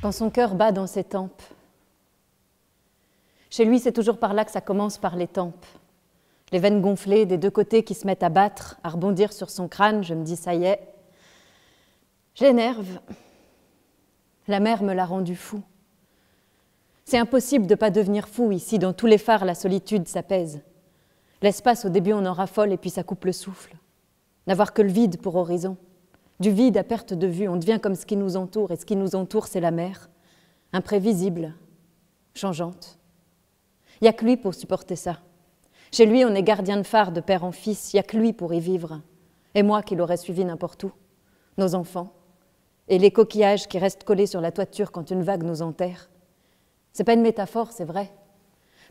quand son cœur bat dans ses tempes. Chez lui, c'est toujours par là que ça commence, par les tempes. Les veines gonflées des deux côtés qui se mettent à battre, à rebondir sur son crâne, je me dis, ça y est. J'énerve. La mer me l'a rendu fou. C'est impossible de ne pas devenir fou ici, dans tous les phares, la solitude s'apaise. L'espace, au début, on en raffole et puis ça coupe le souffle. N'avoir que le vide pour horizon. Du vide à perte de vue, on devient comme ce qui nous entoure, et ce qui nous entoure, c'est la mer. Imprévisible, changeante. Il n'y a que lui pour supporter ça. Chez lui, on est gardien de phare de père en fils, il n'y a que lui pour y vivre. Et moi qui l'aurais suivi n'importe où. Nos enfants. Et les coquillages qui restent collés sur la toiture quand une vague nous enterre. C'est pas une métaphore, c'est vrai.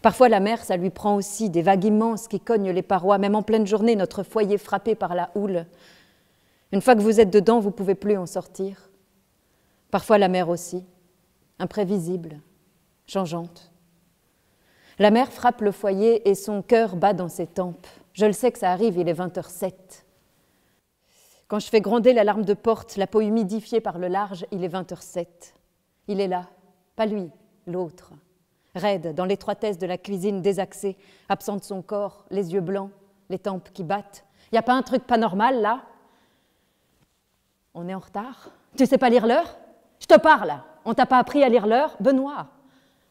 Parfois, la mer, ça lui prend aussi des vagues immenses qui cognent les parois, même en pleine journée, notre foyer frappé par la houle. Une fois que vous êtes dedans, vous ne pouvez plus en sortir. Parfois, la mer aussi, imprévisible, changeante. La mer frappe le foyer et son cœur bat dans ses tempes. Je le sais que ça arrive, il est 20h07. Quand je fais gronder l'alarme de porte, la peau humidifiée par le large, il est 20h07. Il est là, pas lui, l'autre. Raide, dans l'étroitesse de la cuisine désaxée, absent de son corps, les yeux blancs, les tempes qui battent. Y a pas un truc pas normal, là? On est en retard? Tu sais pas lire l'heure? Je te parle! On t'a pas appris à lire l'heure? Benoît,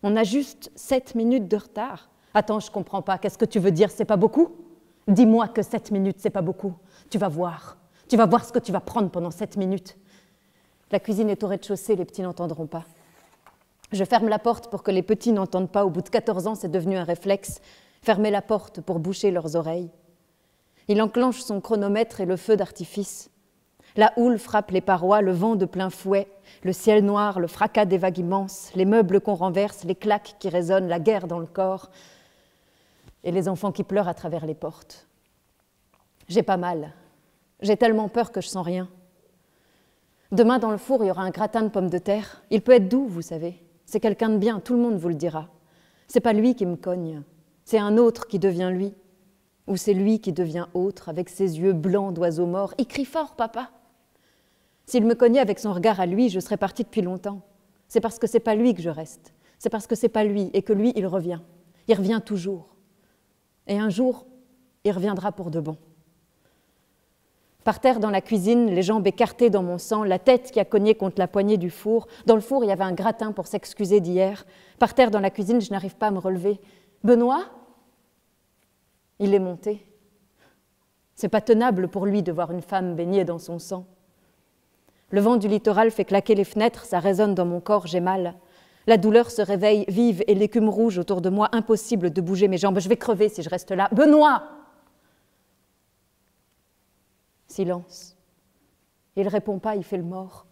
on a juste 7 minutes de retard. Attends, je comprends pas. Qu'est-ce que tu veux dire? C'est pas beaucoup? Dis-moi que 7 minutes, c'est pas beaucoup. Tu vas voir. Tu vas voir ce que tu vas prendre pendant 7 minutes. La cuisine est au rez-de-chaussée, les petits n'entendront pas. Je ferme la porte pour que les petits n'entendent pas. Au bout de 14 ans, c'est devenu un réflexe. Fermer la porte pour boucher leurs oreilles. Il enclenche son chronomètre et le feu d'artifice. La houle frappe les parois, le vent de plein fouet, le ciel noir, le fracas des vagues immenses, les meubles qu'on renverse, les claques qui résonnent, la guerre dans le corps et les enfants qui pleurent à travers les portes. J'ai pas mal. J'ai tellement peur que je sens rien. Demain, dans le four, il y aura un gratin de pommes de terre. Il peut être doux, vous savez. C'est quelqu'un de bien, tout le monde vous le dira. C'est pas lui qui me cogne, c'est un autre qui devient lui. Ou c'est lui qui devient autre, avec ses yeux blancs d'oiseau mort. Il crie fort, papa. S'il me cognait avec son regard à lui, je serais partie depuis longtemps. C'est parce que c'est pas lui que je reste. C'est parce que c'est pas lui et que lui, il revient. Il revient toujours. Et un jour, il reviendra pour de bon. Par terre dans la cuisine, les jambes écartées dans mon sang, la tête qui a cogné contre la poignée du four. Dans le four, il y avait un gratin pour s'excuser d'hier. Par terre dans la cuisine, je n'arrive pas à me relever. Benoît ? Il est monté. C'est pas tenable pour lui de voir une femme baignée dans son sang. Le vent du littoral fait claquer les fenêtres, ça résonne dans mon corps, j'ai mal. La douleur se réveille vive et l'écume rouge autour de moi, impossible de bouger mes jambes. Je vais crever si je reste là. Benoît ! Silence. Il répond pas, il fait le mort.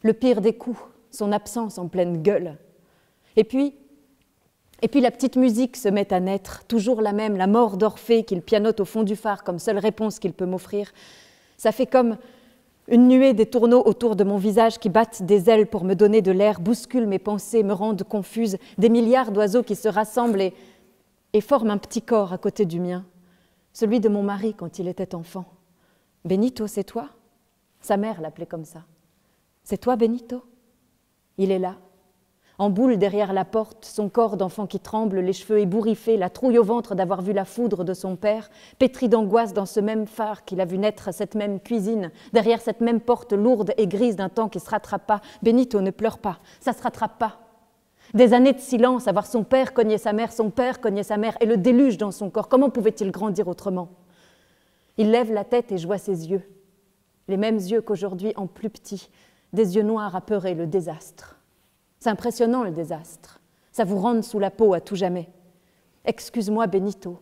Le pire des coups, son absence en pleine gueule. Et puis la petite musique se met à naître, toujours la même, la mort d'Orphée qu'il pianote au fond du phare comme seule réponse qu'il peut m'offrir. Ça fait comme une nuée des tourneaux autour de mon visage qui battent des ailes pour me donner de l'air, bousculent mes pensées, me rendent confuse, des milliards d'oiseaux qui se rassemblent et forment un petit corps à côté du mien, celui de mon mari quand il était enfant. Benito, c'est toi? Sa mère l'appelait comme ça. C'est toi, Benito? Il est là, en boule derrière la porte, son corps d'enfant qui tremble, les cheveux ébouriffés, la trouille au ventre d'avoir vu la foudre de son père, pétri d'angoisse dans ce même phare qu'il a vu naître, cette même cuisine, derrière cette même porte lourde et grise d'un temps qui se rattrape pas. Benito, ne pleure pas, ça se rattrape pas. Des années de silence, à voir son père cogner sa mère, son père cogner sa mère, et le déluge dans son corps. Comment pouvait-il grandir autrement? Il lève la tête et je vois ses yeux, les mêmes yeux qu'aujourd'hui en plus petits, des yeux noirs apeurés, le désastre. C'est impressionnant le désastre, ça vous rentre sous la peau à tout jamais. Excuse-moi Benito,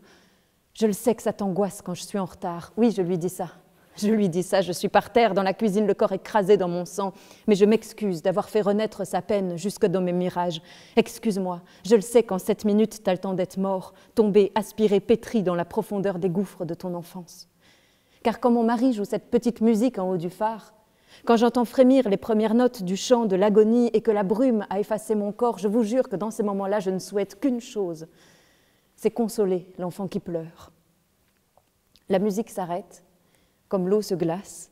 je le sais que ça t'angoisse quand je suis en retard. Oui, je lui dis ça, je suis par terre dans la cuisine, le corps écrasé dans mon sang, mais je m'excuse d'avoir fait renaître sa peine jusque dans mes mirages. Excuse-moi, je le sais qu'en 7 minutes, t'as le temps d'être mort, tombé, aspiré, pétri dans la profondeur des gouffres de ton enfance. Car quand mon mari joue cette petite musique en haut du phare, quand j'entends frémir les premières notes du chant de l'agonie et que la brume a effacé mon corps, je vous jure que dans ces moments-là, je ne souhaite qu'une chose, c'est consoler l'enfant qui pleure. La musique s'arrête, comme l'eau se glace.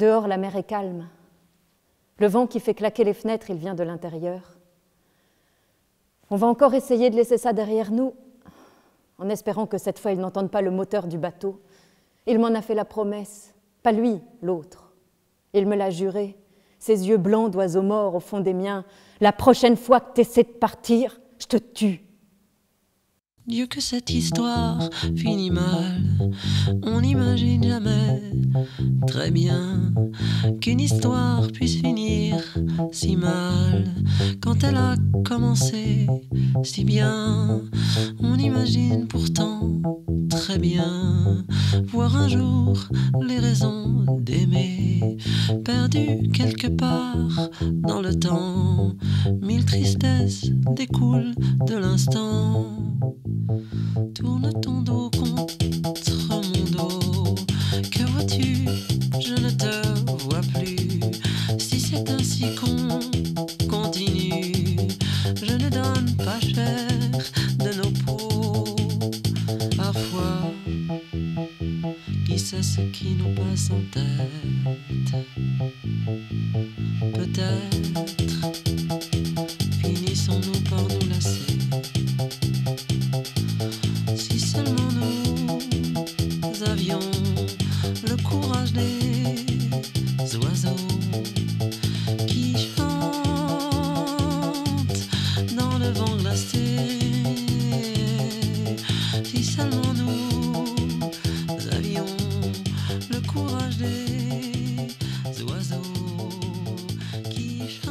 Dehors, la mer est calme. Le vent qui fait claquer les fenêtres, il vient de l'intérieur. On va encore essayer de laisser ça derrière nous, en espérant que cette fois, ils n'entendent pas le moteur du bateau. Il m'en a fait la promesse. Pas lui, l'autre. Il me l'a juré. Ses yeux blancs d'oiseau mort au fond des miens. La prochaine fois que t'essaies de partir, je te tue. Dieu que cette histoire finit mal, on n'imagine jamais très bien qu'une histoire puisse finir si mal. Quand elle a commencé si bien, on imagine pourtant très bien voir un jour les raisons d'aimer, perdues quelque part dans le temps. Mille tristesses découlent de l'instant. Tourne ton dos contre mon dos. Que vois-tu? Je ne te vois plus. Si c'est ainsi qu'on continue, je ne donne pas cher de nos peaux. Parfois, qui sait ce qui nous passe en tête? Peut-être finissons-nous par nous lasser. Si seulement nous avions le courage des oiseaux qui chantent dans le vent glacé. Si seulement nous avions le courage des oiseaux qui chantent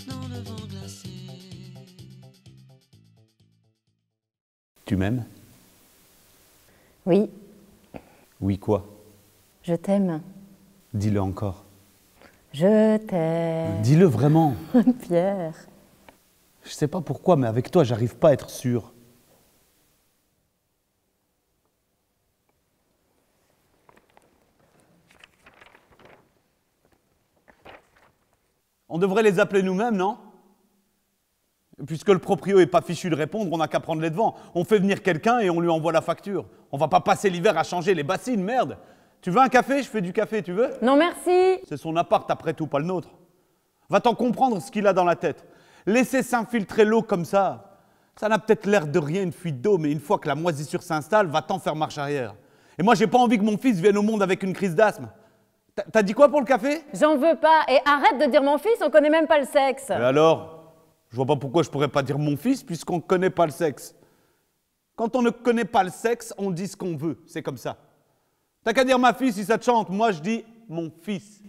dans le vent glacé. Tu m'aimes? Oui, Oui quoi? je t'aime. Dis-le encore. Je t'aime. Dis-le vraiment. Pierre. Je sais pas pourquoi, mais avec toi, j'arrive pas à être sûr. On devrait les appeler nous-mêmes, non? Puisque le proprio est pas fichu de répondre, on n'a qu'à prendre les devants. On fait venir quelqu'un et on lui envoie la facture. On va pas passer l'hiver à changer les bassines, merde. Tu veux un café? Je fais du café, tu veux? Non, merci. C'est son appart après tout, pas le nôtre. Va-t'en comprendre ce qu'il a dans la tête. Laisser s'infiltrer l'eau comme ça n'a peut-être l'air de rien, une fuite d'eau, mais une fois que la moisissure s'installe, va-t'en faire marche arrière. Et moi, j'ai pas envie que mon fils vienne au monde avec une crise d'asthme. T'as dit quoi pour le café? J'en veux pas. Et arrête de dire mon fils, on connaît même pas le sexe. Et alors? Je vois pas pourquoi je pourrais pas dire mon fils puisqu'on ne connaît pas le sexe. Quand on ne connaît pas le sexe, on dit ce qu'on veut. C'est comme ça. T'as qu'à dire ma fille si ça te chante. Moi, je dis mon fils.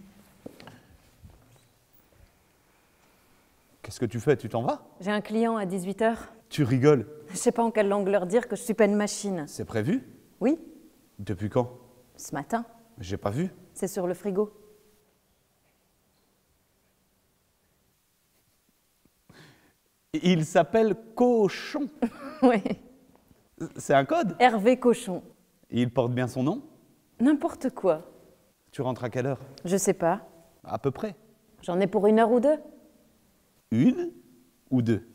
Qu'est-ce que tu fais? Tu t'en vas? J'ai un client à 18h. Tu rigoles. Je sais pas en quelle langue leur dire que je suis pas une machine. C'est prévu? Oui, Depuis quand? ce matin. J'ai pas vu. C'est sur le frigo. Il s'appelle Cochon. Oui. C'est un code? Hervé Cochon. Il porte bien son nom? N'importe quoi. Tu rentres à quelle heure? Je sais pas. À peu près. J'en ai pour 1 heure ou 2. 1 ou 2?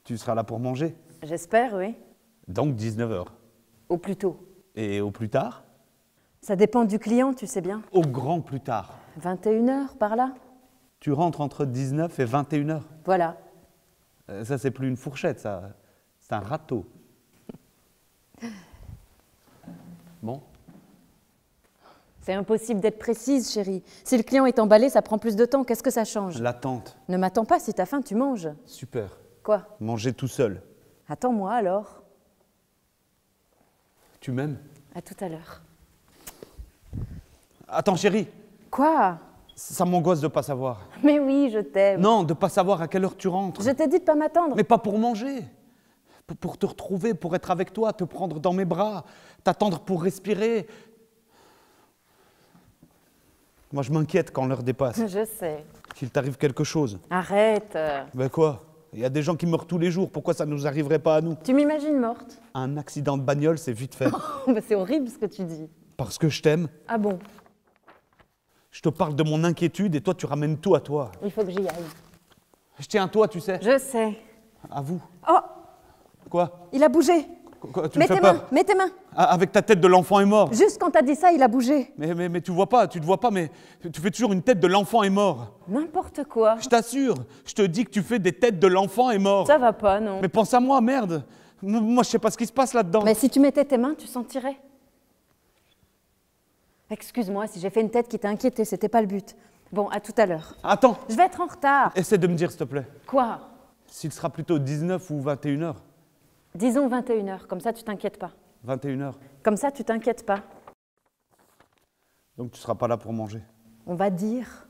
Tu seras là pour manger? J'espère, oui. Donc 19h. Au plus tôt. Et au plus tard? Ça dépend du client, tu sais bien. Au grand plus tard. 21h, par là. Tu rentres entre 19 et 21h. Voilà. Ça, c'est plus une fourchette, ça. C'est un râteau. Bon. C'est impossible d'être précise, chérie. Si le client est emballé, ça prend plus de temps. Qu'est-ce que ça change? L'attente. Ne m'attends pas, si t'as faim, tu manges. Super. Quoi? Manger tout seul. Attends-moi alors. Tu m'aimes? À tout à l'heure. Attends, chérie. Quoi? Ça m'angoisse de pas savoir. Mais oui, je t'aime. Non, de pas savoir à quelle heure tu rentres. Je t'ai dit de pas m'attendre. Mais pas pour manger. Pour te retrouver, pour être avec toi, te prendre dans mes bras, t'attendre pour respirer. Moi, je m'inquiète quand l'heure dépasse. Je sais. Qu'il t'arrive quelque chose. Arrête. Ben quoi? Il y a des gens qui meurent tous les jours. Pourquoi ça ne nous arriverait pas à nous? Tu m'imagines morte? Un accident de bagnole, c'est vite fait. Bah, c'est horrible ce que tu dis. Parce que je t'aime. Ah bon? Je te parle de mon inquiétude et toi, tu ramènes tout à toi. Il faut que j'y aille. Je tiens à toi, tu sais. Je sais. À vous. Oh, Quoi? il a bougé. Quoi, tu me fais peur? Mets tes mains. Ah, avec ta tête de l'enfant est mort. Juste quand t'as dit ça, il a bougé. Mais tu te vois pas, mais tu fais toujours une tête de l'enfant est mort. N'importe quoi. Je t'assure, je te dis que tu fais des têtes de l'enfant est mort. Ça va pas, non. Mais pense à moi, merde. Moi, je sais pas ce qui se passe là-dedans. Mais si tu mettais tes mains, tu sentirais. Excuse-moi si j'ai fait une tête qui t'a inquiété, c'était pas le but. Bon, à tout à l'heure. Attends, Je vais être en retard. essaie de me dire, s'il te plaît, Quoi? s'il sera plutôt 19 ou 21 heures. Disons 21h, comme ça tu t'inquiètes pas. 21 heures. Comme ça tu t'inquiètes pas. Donc tu seras pas là pour manger. On va dire.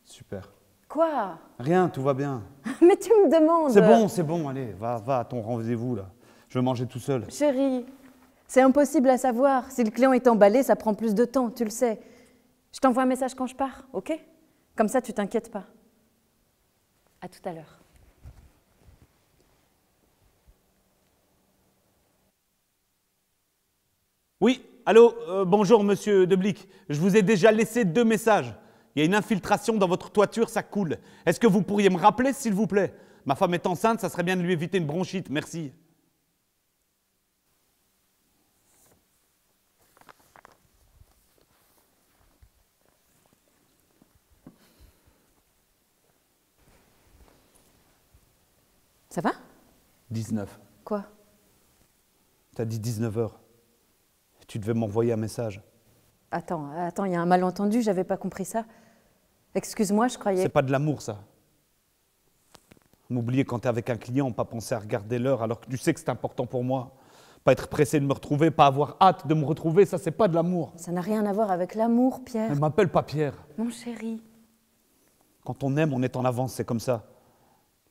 Super. Quoi? Rien, tout va bien. Mais tu me demandes. C'est bon, allez, va à ton rendez-vous là. Je vais manger tout seul. Chérie, c'est impossible à savoir. Si le client est emballé, ça prend plus de temps, tu le sais. Je t'envoie un message quand je pars, ok? Comme ça tu t'inquiètes pas. À tout à l'heure. Oui, allô, bonjour monsieur Deblic. Je vous ai déjà laissé 2 messages. Il y a une infiltration dans votre toiture, ça coule. Est-ce que vous pourriez me rappeler, s'il vous plaît? Ma femme est enceinte, ça serait bien de lui éviter une bronchite, merci. Ça va? 19. Quoi? T'as dit 19 heures. Tu devais m'envoyer un message. Attends, il y a un malentendu, j'avais pas compris ça. Excuse-moi, je croyais... C'est pas de l'amour, ça. M'oublier quand t'es avec un client, pas penser à regarder l'heure alors que tu sais que c'est important pour moi. Pas être pressé de me retrouver, pas avoir hâte de me retrouver, ça c'est pas de l'amour. Ça n'a rien à voir avec l'amour, Pierre. Ne m'appelle pas Pierre. Mon chéri. Quand on aime, on est en avance, c'est comme ça.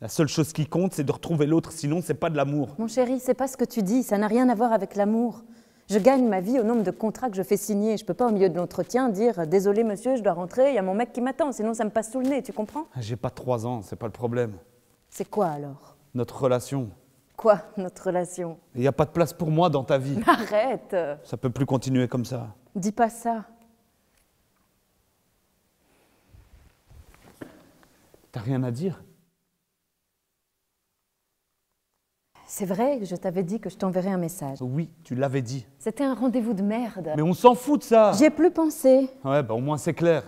La seule chose qui compte, c'est de retrouver l'autre, sinon c'est pas de l'amour. Mon chéri, c'est pas ce que tu dis, ça n'a rien à voir avec l'amour. Je gagne ma vie au nombre de contrats que je fais signer. Je peux pas au milieu de l'entretien dire « Désolé monsieur, je dois rentrer, il y a mon mec qui m'attend, sinon ça me passe sous le nez, tu comprends ?» J'ai pas 3 ans, c'est pas le problème. C'est quoi alors? Notre relation. Quoi, notre relation? Il n'y a pas de place pour moi dans ta vie. Arrête! Ça peut plus continuer comme ça. Dis pas ça. T'as rien à dire? C'est vrai que je t'avais dit que je t'enverrais un message. Oui, tu l'avais dit. C'était un rendez-vous de merde. Mais on s'en fout de ça. J'y ai plus pensé. Ouais, bah au moins c'est clair.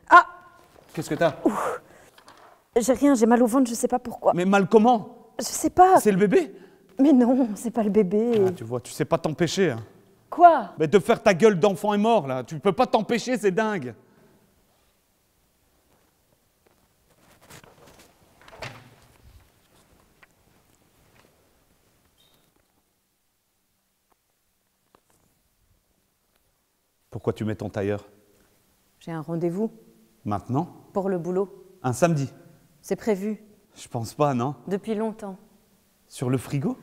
Ah! Qu'est-ce que t'as? J'ai rien, j'ai mal au ventre, je sais pas pourquoi. Mais mal comment? Je sais pas. C'est le bébé? Mais non, c'est pas le bébé. Ah, tu vois, tu sais pas t'empêcher. Hein. Quoi? Mais de faire ta gueule d'enfant est mort, là. Tu peux pas t'empêcher, c'est dingue. Pourquoi tu mets ton tailleur? J'ai un rendez-vous Maintenant? pour le boulot. Un samedi? C'est prévu, Je pense pas, non? depuis longtemps. Sur le frigo?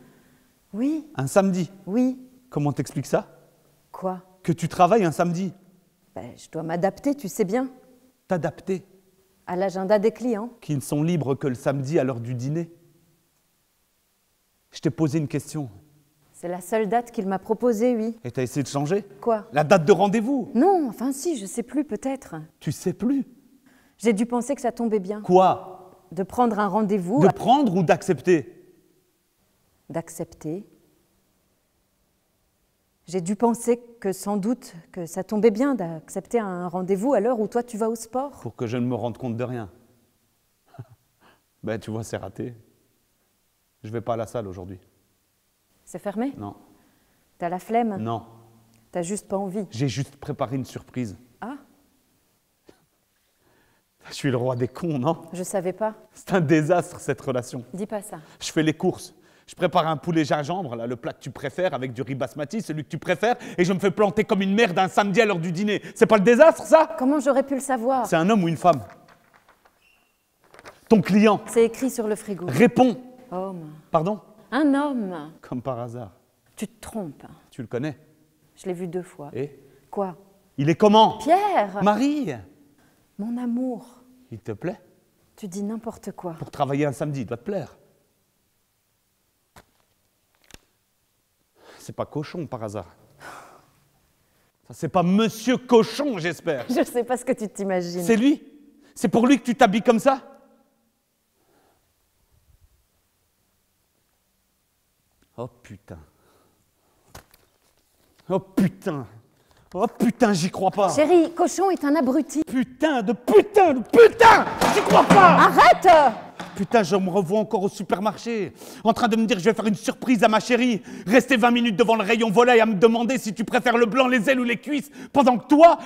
Oui, Un samedi? oui. Comment t'expliques ça? Quoi? Que tu travailles un samedi? Ben, je dois m'adapter, tu sais bien, T'adapter? à l'agenda des clients. Qui ne sont libres que le samedi à l'heure du dîner? Je t'ai posé une question. C'est la seule date qu'il m'a proposée, oui. Et t'as essayé de changer? Quoi? La date de rendez-vous? Non, enfin si, je sais plus, peut-être. Tu sais plus? J'ai dû penser que ça tombait bien. Quoi? De prendre un rendez-vous, De prendre ou d'accepter? d'accepter. J'ai dû penser que sans doute que ça tombait bien d'accepter un rendez-vous à l'heure où toi tu vas au sport. Pour que je ne me rende compte de rien. Ben tu vois, c'est raté. Je vais pas à la salle aujourd'hui. C'est fermé? Non. T'as la flemme? Non. T'as juste pas envie. J'ai juste préparé une surprise. Ah, Je suis le roi des cons, non? je savais pas. C'est un désastre, cette relation. Dis pas ça. Je fais les courses. Je prépare un poulet gingembre, là, le plat que tu préfères, avec du riz basmati, celui que tu préfères, et je me fais planter comme une merde un samedi à l'heure du dîner. C'est pas le désastre, ça? Comment j'aurais pu le savoir? C'est un homme ou une femme? Ton client. C'est écrit sur le frigo. Réponds. Homme. Pardon? Un homme. Comme par hasard. Tu te trompes. Tu le connais? Je l'ai vu 2 fois. Et? Quoi? Il est comment? Pierre! Marie! Mon amour. Il te plaît? Tu dis n'importe quoi. Pour travailler un samedi, il doit te plaire. C'est pas Cochon par hasard. Ça, c'est pas Monsieur Cochon, j'espère. Je sais pas ce que tu t'imagines. C'est lui? C'est pour lui que tu t'habilles comme ça? Oh putain. Oh putain! Oh putain, j'y crois pas! Chérie, Cochon est un abruti. Putain! J'y crois pas! Arrête! Putain, je me revois encore au supermarché, en train de me dire que je vais faire une surprise à ma chérie, rester 20 minutes devant le rayon volaille à me demander si tu préfères le blanc, les ailes ou les cuisses, pendant que toi,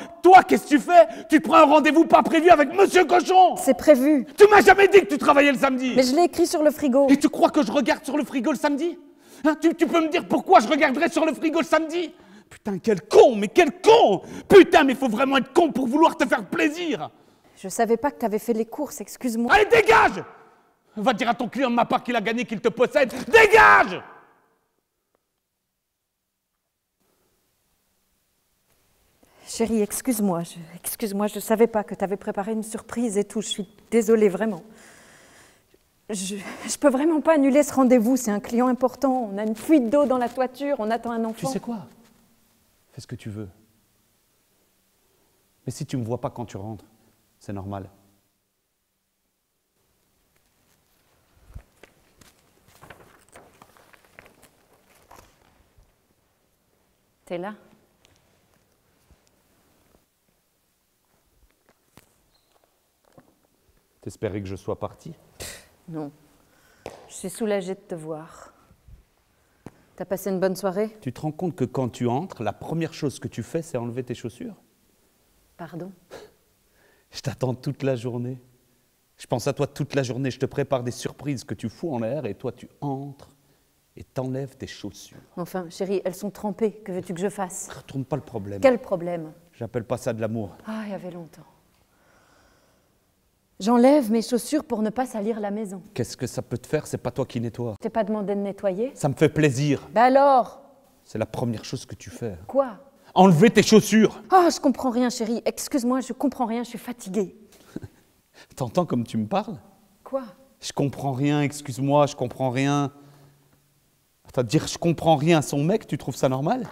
qu'est-ce que tu fais? Tu te prends un rendez-vous pas prévu avec Monsieur Cochon! C'est prévu. Tu m'as jamais dit que tu travaillais le samedi! Mais je l'ai écrit sur le frigo. Et tu crois que je regarde sur le frigo le samedi? Hein, tu peux me dire pourquoi je regarderais sur le frigo le samedi? Putain, quel con, mais quel con! Putain, mais faut vraiment être con pour vouloir te faire plaisir! Je savais pas que t'avais fait les courses, excuse-moi. Allez, dégage! Va dire à ton client de ma part qu'il a gagné, qu'il te possède. Dégage! Chérie, excuse-moi, je savais pas que t'avais préparé une surprise et tout. Je suis désolée, vraiment. Je peux vraiment pas annuler ce rendez-vous, c'est un client important. On a une fuite d'eau dans la toiture, on attend un enfant. Tu sais quoi? Fais ce que tu veux. Mais si tu me vois pas quand tu rentres, c'est normal. T'es là? T'espérais que je sois parti? Non. Je suis soulagée de te voir. T'as passé une bonne soirée? Tu te rends compte que quand tu entres, la première chose que tu fais, c'est enlever tes chaussures? Pardon? Je t'attends toute la journée. Je pense à toi toute la journée. Je te prépare des surprises que tu fous en l'air et toi, tu entres et t'enlèves tes chaussures. Enfin, chérie, elles sont trempées. Que veux-tu que je fasse? Retourne pas le problème. Quel problème? J'appelle pas ça de l'amour. Ah, il y avait longtemps. J'enlève mes chaussures pour ne pas salir la maison. Qu'est-ce que ça peut te faire? C'est pas toi qui nettoies. Je t'ai pas demandé de nettoyer? Ça me fait plaisir. Ben alors? C'est la première chose que tu fais. Quoi? Enlever tes chaussures. Oh, je comprends rien, chérie. Excuse-moi, je comprends rien, je suis fatiguée. T'entends comme tu me parles? Quoi? Je comprends rien, excuse-moi, je comprends rien. C'est-à-dire, je comprends rien à son mec, tu trouves ça normal?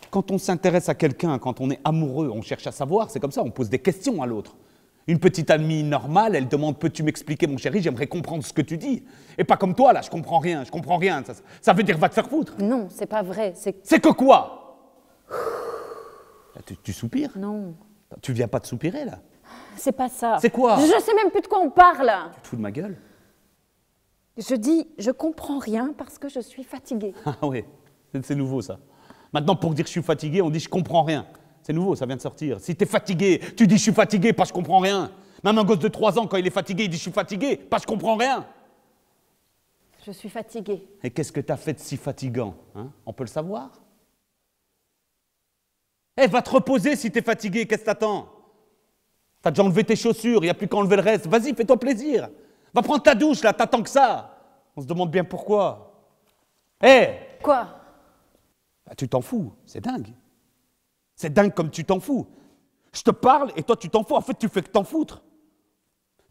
Quand on s'intéresse à quelqu'un, quand on est amoureux, on cherche à savoir, c'est comme ça, on pose des questions à l'autre. Une petite amie normale, elle demande « Peux-tu m'expliquer, mon chéri? J'aimerais comprendre ce que tu dis. » Et pas comme toi, là, je comprends rien. Ça veut dire « Va te faire foutre. » Non, c'est pas vrai, c'est... C'est que quoi? Tu soupires? Non, Tu viens pas de soupirer, là? c'est pas ça. C'est quoi? Je sais même plus de quoi on parle. Tu te fous de ma gueule? Je dis, je comprends rien parce que je suis fatiguée. Ah oui, c'est nouveau, ça. Maintenant, pour dire « Je suis fatigué », on dit « Je comprends rien ». C'est nouveau, ça vient de sortir. Si t'es fatigué, tu dis « Je suis fatigué », pas « Je comprends rien ». Même un gosse de 3 ans, quand il est fatigué, il dit « Je suis fatigué », pas « Je comprends rien ». Je suis fatiguée. Et qu'est-ce que t'as fait de si fatigant, hein? On peut le savoir? Eh, va te reposer si t'es fatigué, qu'est-ce que t'attends? T'as déjà enlevé tes chaussures, il n'y a plus qu'à enlever le reste. Vas-y, fais-toi plaisir. Va prendre ta douche, là, t'attends que ça. On se demande bien pourquoi. Eh! Quoi? Bah, tu t'en fous, c'est dingue. C'est dingue comme tu t'en fous. Je te parle et toi tu t'en fous. En fait, tu fais que t'en foutre.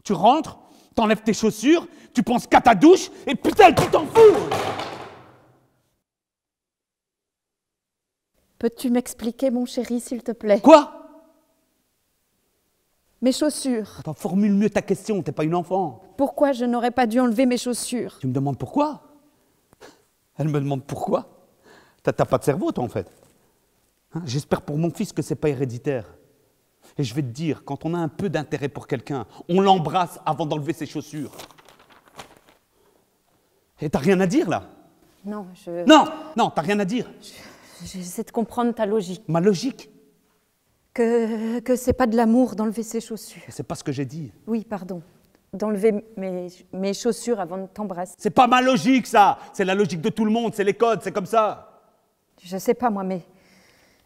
Tu rentres, t'enlèves tes chaussures, tu penses qu'à ta douche et putain, tu t'en fous! Peux-tu m'expliquer, mon chéri, s'il te plaît? Quoi? Mes chaussures. Attends, formule mieux ta question, t'es pas une enfant. Pourquoi je n'aurais pas dû enlever mes chaussures? Tu me demandes pourquoi? Elle me demande pourquoi? T'as pas de cerveau, toi, en fait. Hein? J'espère pour mon fils que c'est pas héréditaire. Et je vais te dire, quand on a un peu d'intérêt pour quelqu'un, on l'embrasse avant d'enlever ses chaussures. Et t'as rien à dire, là? Non, Non, t'as rien à dire. J'essaie de comprendre ta logique. Ma logique? Que c'est pas de l'amour d'enlever ses chaussures. C'est pas ce que j'ai dit. Oui, pardon. D'enlever mes chaussures avant de t'embrasser. C'est pas ma logique, ça. C'est la logique de tout le monde, c'est les codes, c'est comme ça. Je sais pas, moi, mais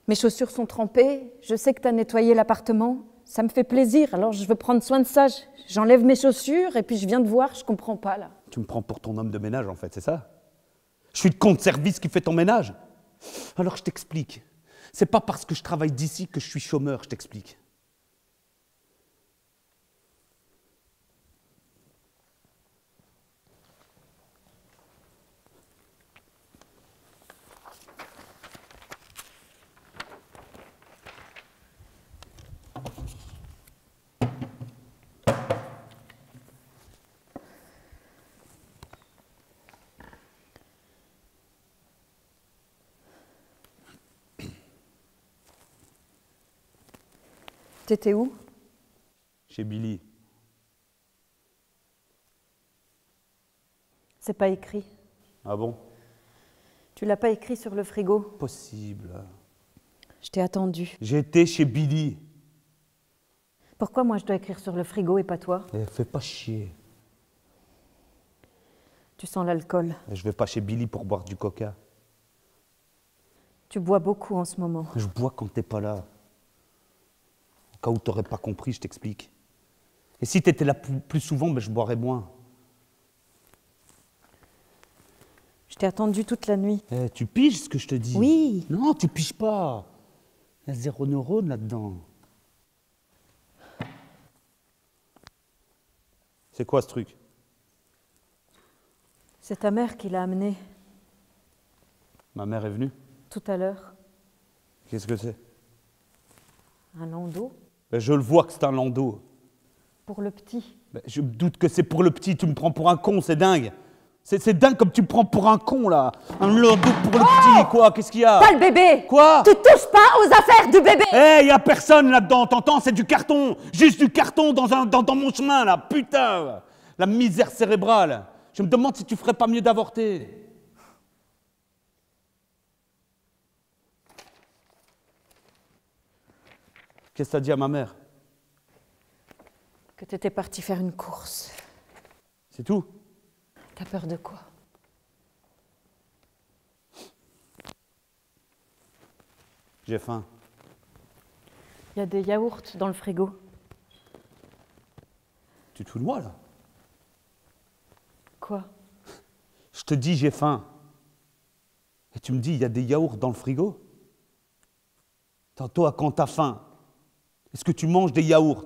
mes chaussures sont trempées. Je sais que tu as nettoyé l'appartement. Ça me fait plaisir, alors je veux prendre soin de ça. J'enlève mes chaussures et puis je viens de voir, je comprends pas, là. Tu me prends pour ton homme de ménage, en fait, c'est ça? Je suis le compte-service qui fait ton ménage. Alors je t'explique. C'est pas parce que je travaille d'ici que je suis chômeur, je t'explique. T'étais où? Chez Billy. C'est pas écrit. Ah bon? Tu l'as pas écrit sur le frigo. Possible. Je t'ai attendu. J'étais chez Billy. Pourquoi moi je dois écrire sur le frigo et pas toi? Eh, fais pas chier. Tu sens l'alcool. Je vais pas chez Billy pour boire du coca. Tu bois beaucoup en ce moment. Je bois quand t'es pas là. Au cas où t'aurais pas compris, je t'explique. Et si t'étais là plus souvent, ben je boirais moins. Je t'ai attendu toute la nuit. Eh, tu piges ce que je te dis? Oui. Non, tu piges pas. Il y a 0 neurone là-dedans. C'est quoi ce truc? C'est ta mère qui l'a amené Ma mère est venue. tout à l'heure. Qu'est-ce que c'est? Un landau Ben, je le vois que c'est un landau. pour le petit. Ben, je me doute que c'est pour le petit. Tu me prends pour un con, c'est dingue. C'est dingue comme tu me prends pour un con, là. Un landau pour le petit, quoi? Qu'est-ce qu'il y a? Pas le bébé! Quoi? Tu touches pas aux affaires du bébé! Eh, y a personne là-dedans, t'entends? C'est du carton. Juste du carton dans mon chemin, là. Putain! La misère cérébrale. Je me demande si tu ferais pas mieux d'avorter. Qu'est-ce que t'as dit à ma mère? Que t'étais parti faire une course. C'est tout? T'as peur de quoi? J'ai faim. Il y a des yaourts dans le frigo. Tu te fous de moi, là? Quoi? Je te dis j'ai faim. Et tu me dis il y a des yaourts dans le frigo? Toi, quand t'as faim, est-ce que tu manges des yaourts?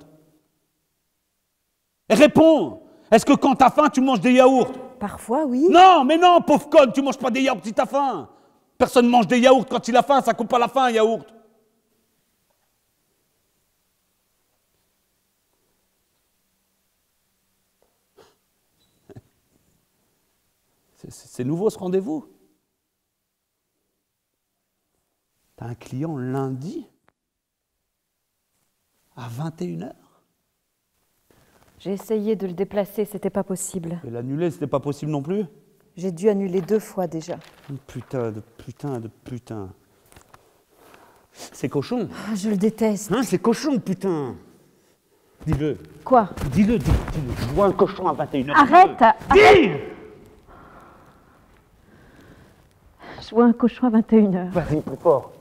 Et réponds! Est-ce que quand t'as faim, tu manges des yaourts? Parfois, oui. Non, mais non, pauvre conne, tu manges pas des yaourts si t'as faim. Personne mange des yaourts quand il a faim, ça coupe pas la faim, un yaourt. C'est nouveau ce rendez-vous? T'as un client lundi à 21h? J'ai essayé de le déplacer, c'était pas possible. Et l'annuler, c'était pas possible non plus? J'ai dû annuler 2 fois déjà. Putain de putain de putain. C'est cochon. Ah, je le déteste. Hein, c'est cochon, putain. Dis-le. Quoi? Dis-le. Je vois un cochon à 21h. Arrête! Dis! Je vois un cochon à 21h. Vas-y, plus fort.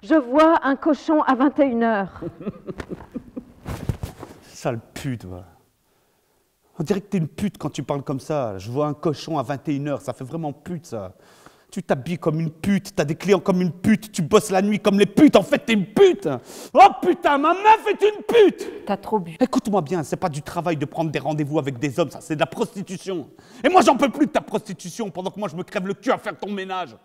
Je vois un cochon à 21h. Sale pute, va. On dirait que t'es une pute quand tu parles comme ça. Je vois un cochon à 21h, ça fait vraiment pute, ça. Tu t'habilles comme une pute, t'as des clients comme une pute, tu bosses la nuit comme les putes, en fait t'es une pute. Oh putain, ma meuf est une pute. T'as trop bu. Écoute-moi bien, c'est pas du travail de prendre des rendez-vous avec des hommes, ça c'est de la prostitution. Et moi j'en peux plus de ta prostitution pendant que moi je me crève le cul à faire ton ménage.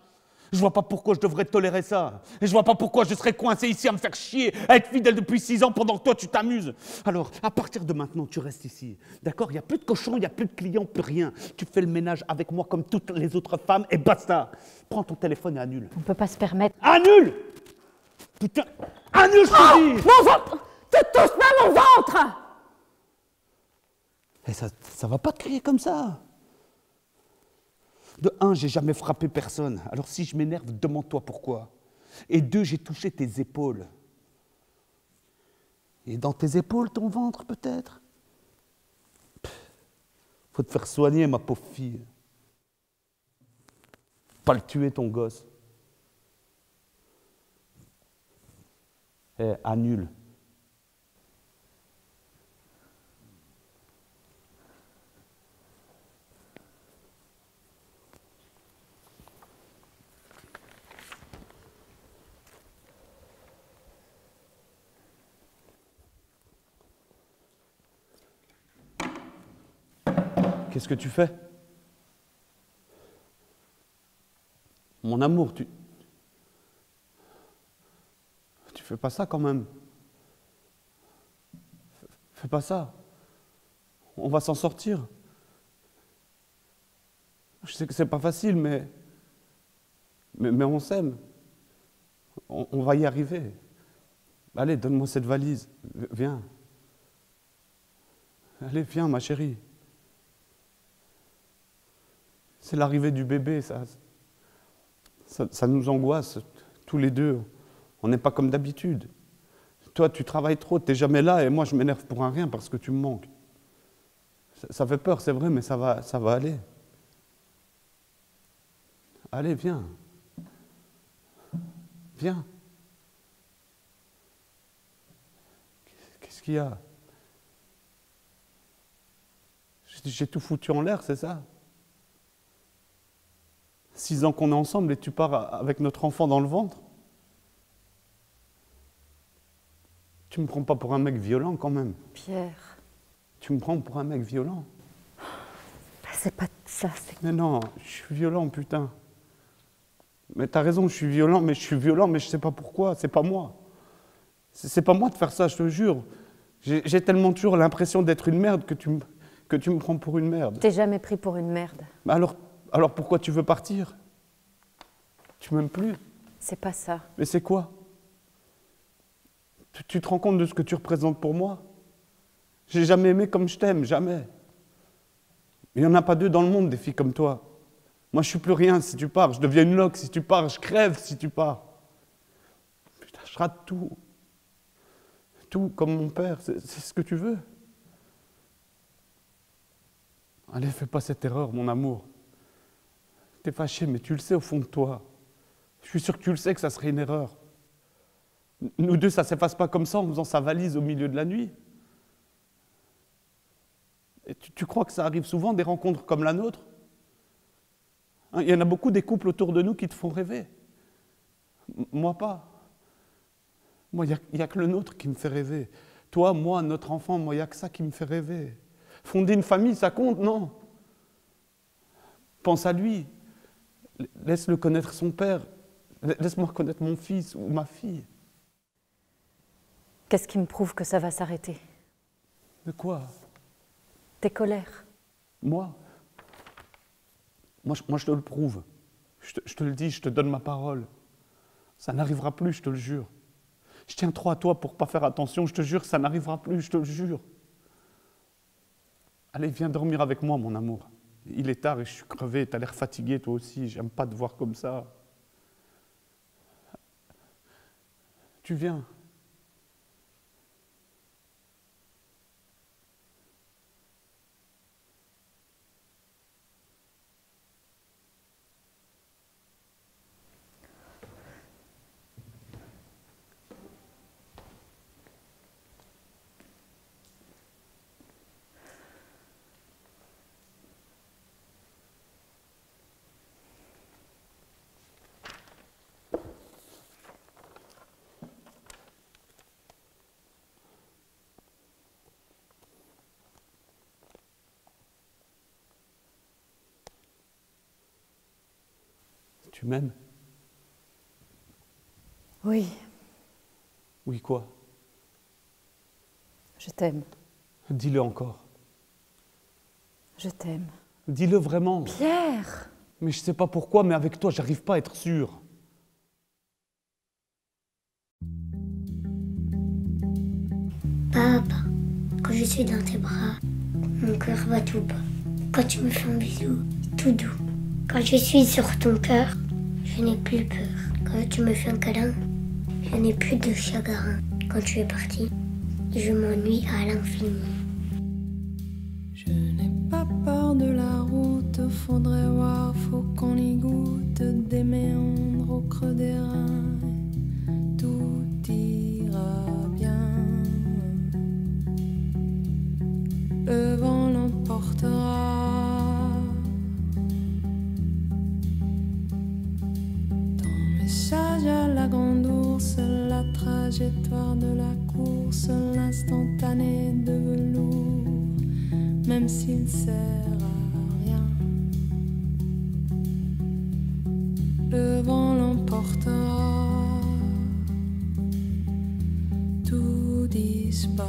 Je vois pas pourquoi je devrais tolérer ça. Et je vois pas pourquoi je serais coincé ici à me faire chier, à être fidèle depuis 6 ans pendant que toi tu t'amuses. Alors, à partir de maintenant, tu restes ici. D'accord? Il n'y a plus de cochons, il n'y a plus de clients, plus rien. Tu fais le ménage avec moi comme toutes les autres femmes et basta. Prends ton téléphone et annule. On peut pas se permettre. Annule! Putain, annule, je te dis! Mon ventre! Tu touches pas mon ventre! Et ça va pas te crier comme ça. De un, j'ai jamais frappé personne. Alors si je m'énerve, demande-toi pourquoi. Et deux, j'ai touché tes épaules. Et dans tes épaules, ton ventre peut-être? Faut te faire soigner, ma pauvre fille. Pas le tuer, ton gosse. Eh, annule. Qu'est-ce que tu fais? Mon amour, tu fais pas ça quand même. Fais pas ça. On va s'en sortir. Je sais que c'est pas facile, mais on s'aime. On va y arriver. Allez, donne-moi cette valise. Viens. Allez, viens, ma chérie. C'est l'arrivée du bébé, ça nous angoisse, tous les deux. On n'est pas comme d'habitude. Toi, tu travailles trop, tu n'es jamais là, et moi, je m'énerve pour un rien parce que tu me manques. Ça fait peur, c'est vrai, mais ça va aller. Allez, viens. Viens. Qu'est-ce qu'il y a? J'ai tout foutu en l'air, c'est ça? 6 ans qu'on est ensemble et tu pars avec notre enfant dans le ventre? Tu me prends pas pour un mec violent quand même? Pierre. Tu me prends pour un mec violent? C'est pas ça, c'est... Mais non, je suis violent, putain. Mais t'as raison, je suis violent, mais je sais pas pourquoi, c'est pas moi. C'est pas moi de faire ça, je te jure. J'ai tellement toujours l'impression d'être une merde que tu me prends pour une merde. T'es jamais pris pour une merde. Mais alors pourquoi tu veux partir? Tu m'aimes plus? C'est pas ça. Mais c'est quoi? Tu te rends compte de ce que tu représentes pour moi? J'ai jamais aimé comme je t'aime, jamais. Il n'y en a pas 2 dans le monde, des filles comme toi. Moi, je suis plus rien si tu pars. Je deviens une loque si tu pars. Je crève si tu pars. Putain, je rate tout. Tout comme mon père. C'est ce que tu veux. Allez, fais pas cette erreur, mon amour. T'es fâché, mais tu le sais au fond de toi. Je suis sûr que tu le sais que ça serait une erreur. Nous deux, ça ne s'efface pas comme ça en faisant sa valise au milieu de la nuit. Et tu crois que ça arrive souvent, des rencontres comme la nôtre? Hein, il y en a beaucoup des couples autour de nous qui te font rêver. Moi pas. Moi, il n'y a que le nôtre qui me fait rêver. Toi, moi, notre enfant, moi, il n'y a que ça qui me fait rêver. Fonder une famille, ça compte, non? Pense à lui. Laisse-le connaître son père. Laisse-moi connaître mon fils ou ma fille. Qu'est-ce qui me prouve que ça va s'arrêter? De quoi? Tes colères. Moi, je te le prouve. Je te le dis, je te donne ma parole. Ça n'arrivera plus, je te le jure. Je tiens trop à toi pour ne pas faire attention, je te jure, ça n'arrivera plus, je te le jure. Allez, viens dormir avec moi, mon amour. Il est tard et je suis crevé, tu as l'air fatigué toi aussi, j'aime pas te voir comme ça. Tu viens. Tu m'aimes? Oui, Oui, quoi? je t'aime. Dis-le encore. Je t'aime. Dis-le vraiment. Pierre! Mais je sais pas pourquoi, mais avec toi, j'arrive pas à être sûr. Papa, quand je suis dans tes bras, mon cœur bat tout bas. Quand tu me fais un bisou, tout doux. Quand je suis sur ton cœur, je n'ai plus peur. Quand tu me fais un câlin, je n'ai plus de chagrin. Quand tu es parti, je m'ennuie à l'infini. Je n'ai pas peur de la route, faudrait voir, faut qu'on y goûte des méandres au creux des reins. Tout ira bien. Le vent l'emportera. Ton message à la grande ours, la trajectoire de la course, l'instantané de velours. Même s'il sert à rien, le vent l'emportera, tout disparaît.